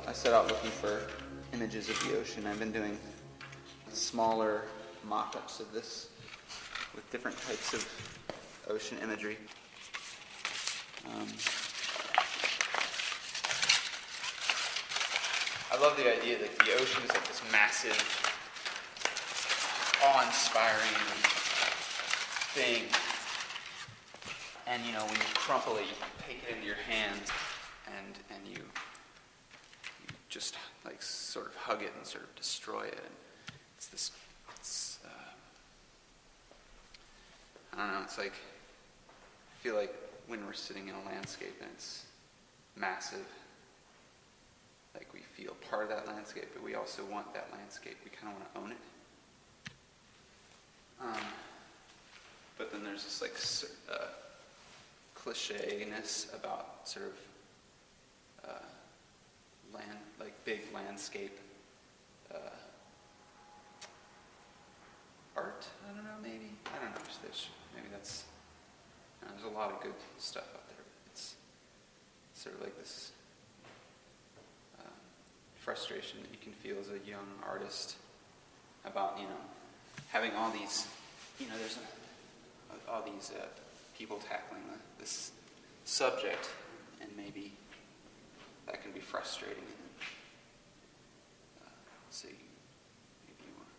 I set out looking for images of the ocean. I've been doing smaller mock-ups of this with different types of ocean imagery. I love the idea that the ocean is like this massive, awe-inspiring thing. And you know, when you crumple it, you take it into your hands and you just like sort of hug it and sort of destroy it. And it's this, I don't know, it's like, I feel like when we're sitting in a landscape and it's massive, like we feel part of that landscape, but we also want that landscape. We kind of want to own it. But then there's this like cliche-ness about sort of like big landscape art. I don't know, maybe. I don't know. Maybe that's. There's a lot of good stuff out there. It's sort of like this frustration that you can feel as a young artist about, you know, having all these, you know, there's all these people tackling this subject, and maybe that can be frustrating. So maybe you want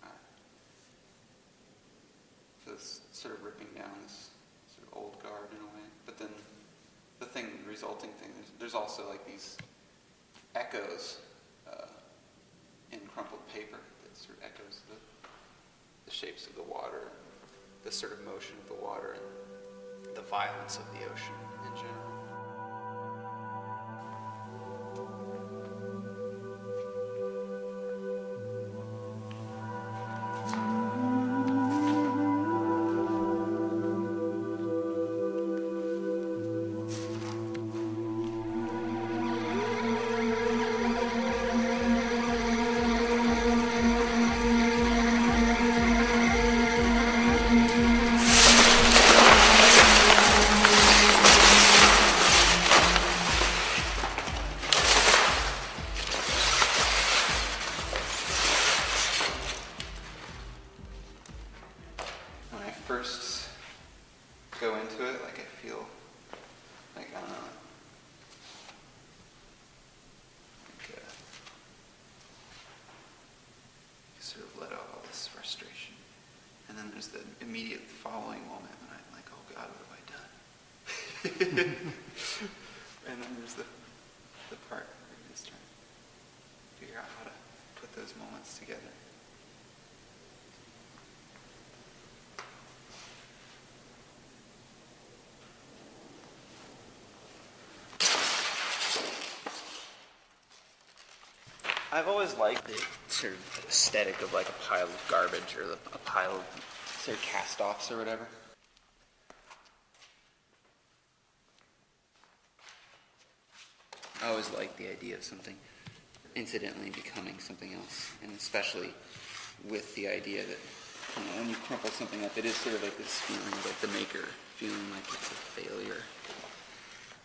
so it's sort of ripping down this sort of old guard in a way. But then the resulting thing, there's also like these echoes in crumpled paper that sort of echoes the shapes of the water, the sort of motion of the water, and the violence of the ocean in general. First go into it, like I feel like, I don't know, like you sort of let out all this frustration, and then there's the immediate following moment when I'm like, oh God, what have I done? And then there's the part where you're just trying to figure out how to put those moments together. I've always liked the sort of aesthetic of like a pile of garbage or a pile of sort of cast-offs or whatever. I always liked the idea of something incidentally becoming something else, and especially with the idea that, you know, when you crumple something up, it is sort of like this feeling of like the maker feeling like it's a failure.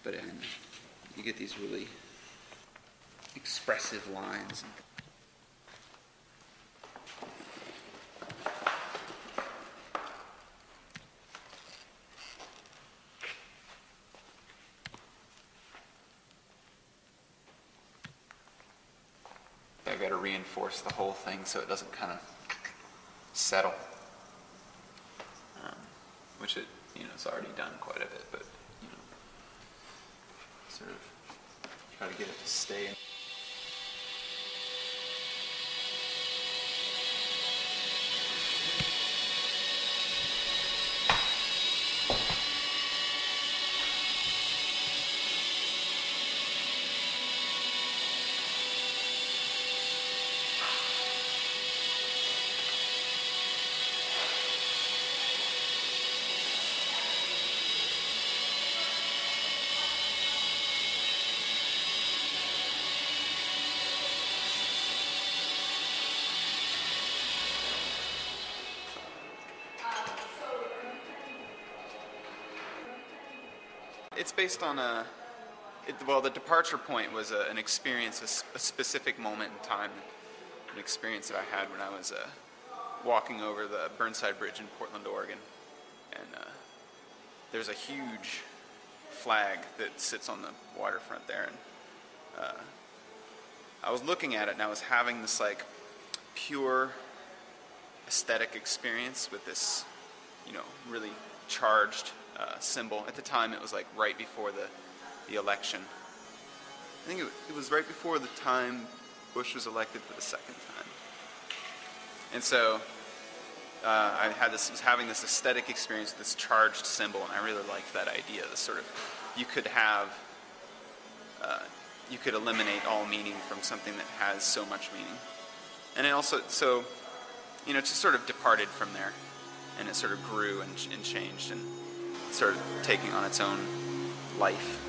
But you get these really expressive lines. I've got to reinforce the whole thing so it doesn't kind of settle, which it, you know, it's already done quite a bit, but, you know, sort of try to get it to stay in. It's based on Well, the departure point was an experience, a specific moment in time, an experience that I had when I was walking over the Burnside Bridge in Portland, Oregon. And there's a huge flag that sits on the waterfront there. And I was looking at it, and I was having this like pure aesthetic experience with this, really charged symbol. At the time, it was like right before the election. I think it was right before the time Bush was elected for the second time. And so I was having this aesthetic experience with this charged symbol, and I really liked that idea. This sort of, you could eliminate all meaning from something that has so much meaning. And it also, so, it just sort of departed from there, and it sort of grew and changed, and sort of taking on its own life.